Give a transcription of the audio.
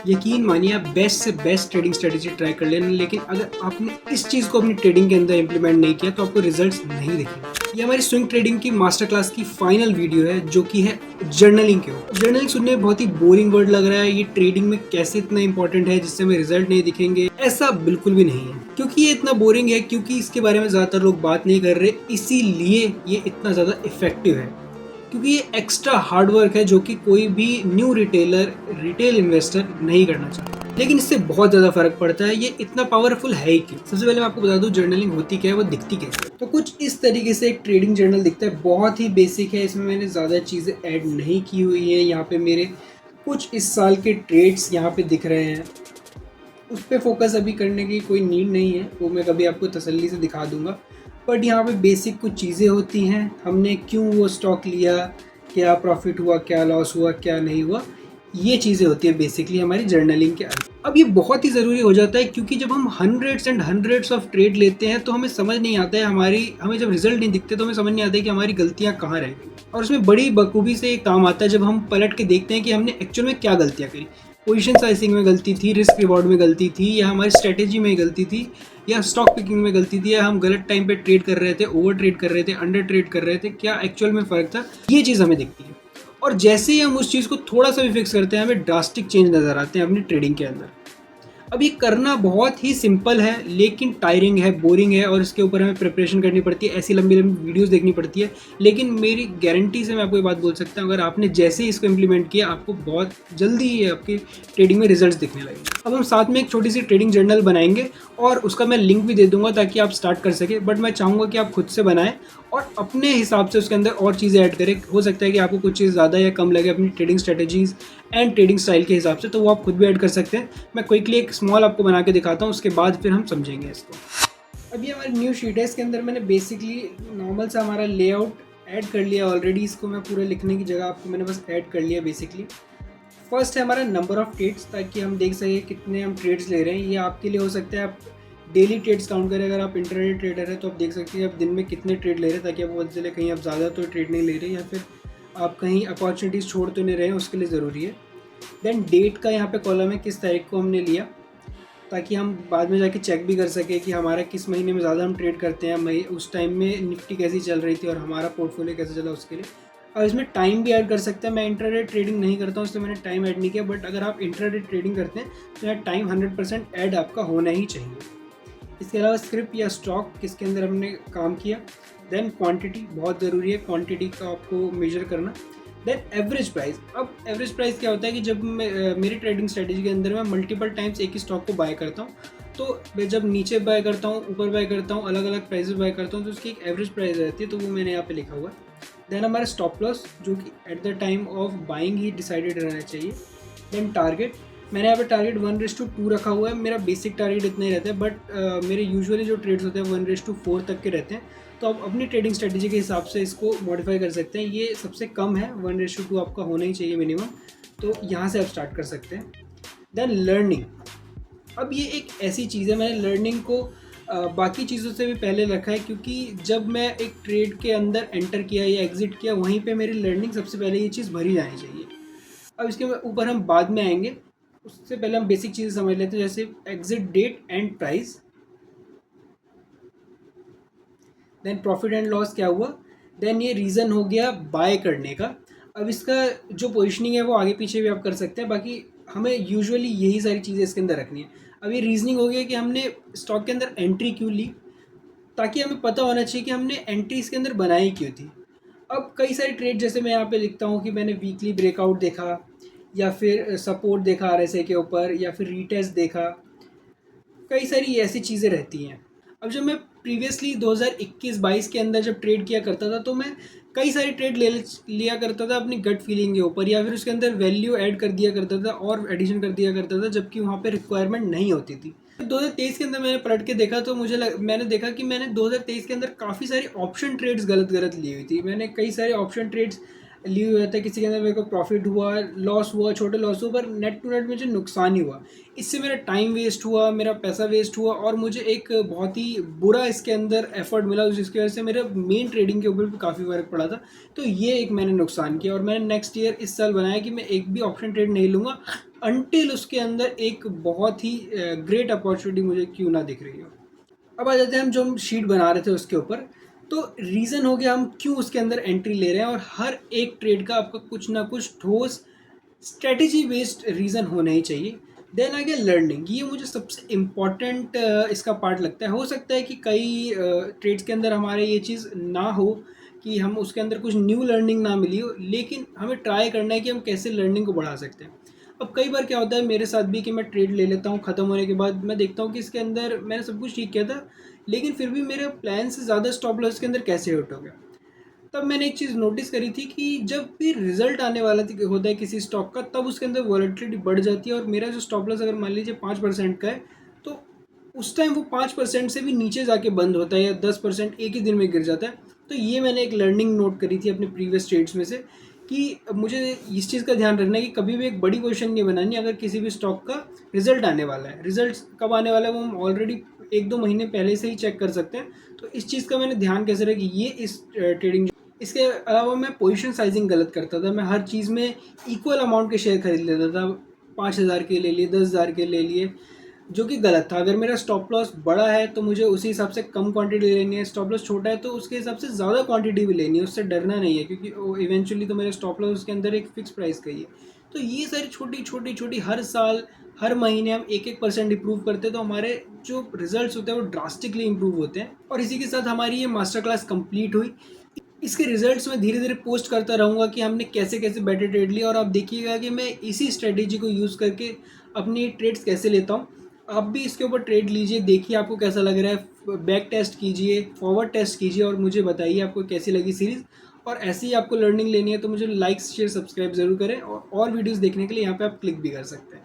यकीन मानिए आप बेस्ट से बेस्ट ट्रेडिंग स्ट्रेटेजी ट्राई कर लेना, लेकिन अगर आपने इस चीज़ को अपनी ट्रेडिंग के अंदर इंप्लीमेंट नहीं किया तो आपको रिजल्ट्स नहीं दिखेंगे। ये हमारी स्विंग ट्रेडिंग की मास्टर क्लास की फाइनल वीडियो है जो कि है जर्नलिंग के ऊपर। जर्नलिंग सुनने में बहुत ही बोरिंग वर्ड लग रहा है, ये ट्रेडिंग में कैसे इतना इंपॉर्टेंट है जिससे हमें रिजल्ट नहीं दिखेंगे? ऐसा बिल्कुल भी नहीं है। क्योंकि ये इतना बोरिंग है, क्योंकि इसके बारे में ज़्यादातर लोग बात नहीं कर रहे, इसीलिए ये इतना ज़्यादा इफेक्टिव है। क्योंकि ये एक्स्ट्रा हार्ड वर्क है जो कि कोई भी न्यू रिटेल इन्वेस्टर नहीं करना चाहता, लेकिन इससे बहुत ज़्यादा फर्क पड़ता है। ये इतना पावरफुल है ही क्यों? सबसे पहले मैं आपको बता दूं जर्नलिंग होती क्या है, वो दिखती कैसे है। तो कुछ इस तरीके से एक ट्रेडिंग जर्नल दिखता है, बहुत ही बेसिक है, इसमें मैंने ज़्यादा चीज़ें ऐड नहीं की हुई है। यहाँ पे मेरे कुछ इस साल के ट्रेड्स यहाँ पे दिख रहे हैं, उस पर फोकस अभी करने की कोई नीड नहीं है, वो मैं कभी आपको तसल्ली से दिखा दूंगा। बट यहाँ पे बेसिक कुछ चीज़ें होती हैं, हमने क्यों वो स्टॉक लिया, क्या प्रॉफिट हुआ, क्या लॉस हुआ, क्या नहीं हुआ, ये चीज़ें होती है बेसिकली हमारी जर्नलिंग के अंदर। अब ये बहुत ही ज़रूरी हो जाता है क्योंकि जब हम hundreds and hundreds of trade लेते हैं तो हमें समझ नहीं आता है, हमें जब रिजल्ट नहीं दिखते तो हमें समझ नहीं आता है कि हमारी गलतियाँ कहाँ रह गई। और उसमें बड़ी बखूबी से एक काम आता है जब हम पलट के देखते हैं कि हमने एक्चुअल में क्या गलतियाँ करी। पोजीशन साइजिंग में गलती थी, रिस्क रिवॉर्ड में गलती थी, या हमारी स्ट्रेटेजी में गलती थी, या स्टॉक पिकिंग में गलती थी, या हम गलत टाइम पे ट्रेड कर रहे थे, ओवर ट्रेड कर रहे थे, अंडर ट्रेड कर रहे थे, क्या एक्चुअल में फ़र्क था, ये चीज़ हमें दिखती है। और जैसे ही हम उस चीज़ को थोड़ा सा भी फिक्स करते हैं, हमें ड्रास्टिक चेंज नज़र आते हैं अपनी ट्रेडिंग के अंदर। अब ये करना बहुत ही सिंपल है, लेकिन टायरिंग है, बोरिंग है, और इसके ऊपर हमें प्रिपरेशन करनी पड़ती है, ऐसी लंबी लंबी वीडियोस देखनी पड़ती है। लेकिन मेरी गारंटी से मैं आपको ये बात बोल सकता हूँ, अगर आपने जैसे ही इसको इम्प्लीमेंट किया, आपको बहुत जल्दी ही आपकी ट्रेडिंग में रिजल्ट्स दिखने लगेंगे। अब हम साथ में एक छोटी सी ट्रेडिंग जर्नल बनाएंगे और उसका मैं लिंक भी दे दूंगा ताकि आप स्टार्ट कर सकें। बट मैं चाहूँगा कि आप खुद से बनाएं और अपने हिसाब से उसके अंदर और चीज़ें ऐड करें। हो सकता है कि आपको कुछ चीज़ ज़्यादा या कम लगे अपनी trading strategies and trading style के हिसाब से, तो वो आप खुद भी ऐड कर सकते हैं। मैं क्विकली एक स्मॉल आपको बना के दिखाता हूँ, उसके बाद फिर हम समझेंगे इसको। अभी हमारी न्यू शीट है, इसके अंदर मैंने बेसिकली नॉर्मल सा हमारा लेआउट ऐड कर लिया ऑलरेडी। इसको मैं पूरा लिखने की जगह आपको मैंने बस ऐड कर लिया बेसिकली। फर्स्ट है हमारा नंबर ऑफ ट्रेड्स, ताकि हम देख सकें कितने हम ट्रेड्स ले रहे हैं। ये आपके लिए हो सकता है आप डेली ट्रेड्स काउंट करें, अगर आप इंटरडे ट्रेडर है तो आप देख सकते हैं आप दिन में कितने ट्रेड ले रहे हैं, ताकि आपको पता चले कहीं आप ज़्यादा तो ट्रेड नहीं ले रहे या फिर आप कहीं अपॉर्चुनिटीज़ छोड़ तो नहीं रहे हैं, उसके लिए ज़रूरी है। देन डेट का यहाँ पे कॉलम है, किस तारीख को हमने लिया, ताकि हम बाद में जाके चेक भी कर सकें कि हमारा किस महीने में ज़्यादा हम ट्रेड करते हैं, उस टाइम में निफ्टी कैसी चल रही थी और हमारा पोर्टफोलियो कैसे चला उसके लिए। और इसमें टाइम भी ऐड कर सकते हैं। मैं इंट्राडे ट्रेडिंग नहीं करता हूँ, इसलिए मैंने टाइम ऐड नहीं किया, बट अगर आप इंट्राडे ट्रेडिंग करते हैं तो यहाँ टाइम 100% ऐड आपका होना ही चाहिए। इसके अलावा स्क्रिप्ट या स्टॉक किसके अंदर हमने काम किया। देन क्वांटिटी बहुत ज़रूरी है, क्वांटिटी का आपको मेजर करना। Then average price. अब एवरेज प्राइस क्या होता है कि जब मेरी ट्रेडिंग स्ट्रेटेजी के अंदर मैं मल्टीपल टाइम्स एक ही स्टॉक को बाय करता हूँ, तो मैं जब नीचे बाय करता हूँ, ऊपर बाय करता हूँ, अलग अलग प्राइसेस बाय करता हूँ, तो उसकी एक एवरेज प्राइस रहती है, तो वो मैंने यहाँ पे लिखा हुआ है। देन हमारा स्टॉप लॉस, जो कि at the time of buying he decided रहना चाहिए। देन टारगेट, मैंने यहाँ पे टारगेट 1:2 रखा हुआ है। मेरा बेसिक टारगेट इतना ही रहता है, बट मेरे यूजुअली जो ट्रेड्स होते हैं 1:4 तक के रहते हैं, तो आप अपनी ट्रेडिंग स्ट्रेटेजी के हिसाब से इसको मॉडिफाई कर सकते हैं। ये सबसे कम है, 1:2 आपका होना ही चाहिए मिनिमम, तो यहाँ से आप स्टार्ट कर सकते हैं। Then learning. अब ये एक ऐसी चीज़ है, मैंने लर्निंग को बाकी चीज़ों से भी पहले रखा है, क्योंकि जब मैं एक ट्रेड के अंदर एंटर किया या एग्जिट किया, वहीं पे मेरी लर्निंग सबसे पहले ये चीज़ भरी जानी चाहिए। अब इसके ऊपर हम बाद में आएंगे, उससे पहले हम बेसिक चीज़ें समझ लेते हैं, जैसे exit date and price. Then profit and loss क्या हुआ। देन ये रीज़न हो गया बाय करने का। अब इसका जो पोजिशनिंग है वो आगे पीछे भी आप कर सकते हैं, बाकी हमें यूजुअली यही सारी चीज़ें इसके अंदर रखनी है। अब ये रीजनिंग हो गया कि हमने स्टॉक के अंदर एंट्री क्यों ली, ताकि हमें पता होना चाहिए कि हमने एंट्री इसके अंदर बनाई क्यों थी। अब कई सारे ट्रेड, जैसे मैं यहाँ पे लिखता हूँ कि मैंने वीकली ब्रेकआउट देखा, या फिर सपोर्ट देखा आरएसआई के ऊपर, या फिर रीटेस्ट देखा, कई सारी ऐसी चीज़ें रहती हैं। अब जब मैं प्रीवियसली 2021-22 के अंदर जब ट्रेड किया करता था, तो मैं कई सारे ट्रेड ले लिया करता था अपनी गट फीलिंग के ऊपर, या फिर उसके अंदर वैल्यू ऐड कर दिया करता था और एडिशन कर दिया करता था, जबकि वहाँ पे रिक्वायरमेंट नहीं होती थी। 2023 के अंदर मैंने पलट के देखा तो मैंने देखा कि मैंने 2023 के अंदर काफ़ी सारी ऑप्शन ट्रेड्स गलत गलत ली हुई थी। मैंने कई सारे ऑप्शन ट्रेड्स लिए हुए थे, किसी के अंदर मेरे को प्रॉफिट हुआ, लॉस हुआ, छोटे लॉस हुआ, पर नेट टू नेट मुझे नुकसान ही हुआ। इससे मेरा टाइम वेस्ट हुआ, मेरा पैसा वेस्ट हुआ, और मुझे एक बहुत ही बुरा इसके अंदर एफर्ट मिला, जिसकी वजह से मेरे मेन ट्रेडिंग के ऊपर भी काफ़ी फ़र्क पड़ा था। तो ये एक मैंने नुकसान किया, और मैंने नेक्स्ट ईयर इस साल बनाया कि मैं एक भी ऑप्शन ट्रेड नहीं लूँगा। अनटिल उसके अंदर एक बहुत ही ग्रेट अपॉर्चुनिटी मुझे क्यों ना दिख रही हो। अब आ जाते हैं हम जो हम शीट बना रहे थे उसके ऊपर। तो रीज़न हो गया हम क्यों उसके अंदर एंट्री ले रहे हैं, और हर एक ट्रेड का आपका कुछ ना कुछ ठोस स्ट्रेटेजी बेस्ड रीज़न होना ही चाहिए। देन आ गया लर्निंग, ये मुझे सबसे इम्पॉर्टेंट इसका पार्ट लगता है। हो सकता है कि कई ट्रेड्स के अंदर हमारे ये चीज़ ना हो कि हम उसके अंदर कुछ न्यू लर्निंग ना मिली हो, लेकिन हमें ट्राई करना है कि हम कैसे लर्निंग को बढ़ा सकते हैं। अब कई बार क्या होता है मेरे साथ भी कि मैं ट्रेड ले लेता हूँ, ख़त्म होने के बाद मैं देखता हूँ कि इसके अंदर मैंने सब कुछ ठीक किया था, लेकिन फिर भी मेरे प्लान से ज़्यादा स्टॉप लॉस के अंदर कैसे हिट हो गया। तब मैंने एक चीज़ नोटिस करी थी कि जब भी रिजल्ट आने वाला होता है किसी स्टॉक का, तब उसके अंदर वॉलेटिलिटी बढ़ जाती है, और मेरा जो स्टॉप लॉस अगर मान लीजिए 5% का है, तो उस टाइम वो 5% से भी नीचे जाके बंद होता है, या 10% एक ही दिन में गिर जाता है। तो ये मैंने एक लर्निंग नोट करी थी अपने प्रीवियस ट्रेड्स में से, कि मुझे इस चीज़ का ध्यान रखना है कि कभी भी एक बड़ी पोजीशन नहीं बनानी अगर किसी भी स्टॉक का रिजल्ट आने वाला है। रिजल्ट कब आने वाला है वो हम ऑलरेडी 1-2 महीने पहले से ही चेक कर सकते हैं। तो इस चीज़ का मैंने ध्यान कैसे रखा कि ये इस ट्रेडिंग। इसके अलावा मैं पोजीशन साइजिंग गलत करता था। मैं हर चीज़ में इक्वल अमाउंट के शेयर खरीद लेता था। 5,000 के ले लिए, 10,000 के ले लिए, जो कि गलत था। अगर मेरा स्टॉप लॉस बड़ा है तो मुझे उसी हिसाब से कम क्वांटिटी लेनी है, स्टॉप लॉस छोटा है तो उसके हिसाब से ज़्यादा क्वांटिटी भी लेनी है। उससे डरना नहीं है, क्योंकि इवेंचुअली तो मेरे स्टॉप लॉस उसके अंदर एक फिक्स प्राइस का ही है। तो ये सारी छोटी छोटी छोटी हर साल हर महीने हम 1-1% इंप्रूव करते हैं, तो हमारे जो रिजल्ट्स होते हैं वो ड्रास्टिकली इंप्रूव होते हैं। और इसी के साथ हमारी ये मास्टर क्लास कंप्लीट हुई। इसके रिजल्ट्स मैं धीरे धीरे पोस्ट करता रहूँगा कि हमने कैसे कैसे बेटर ट्रेड लिया, और आप देखिएगा कि मैं इसी स्ट्रेटेजी को यूज़ करके अपनी ट्रेड्स कैसे लेता हूँ। आप भी इसके ऊपर ट्रेड लीजिए, देखिए आपको कैसा लग रहा है, बैक टेस्ट कीजिए, फॉरवर्ड टेस्ट कीजिए, और मुझे बताइए आपको कैसी लगी सीरीज़। और ऐसे ही आपको लर्निंग लेनी है तो मुझे लाइक शेयर सब्सक्राइब ज़रूर करें, और वीडियोज़ देखने के लिए यहाँ पर आप क्लिक भी कर सकते हैं।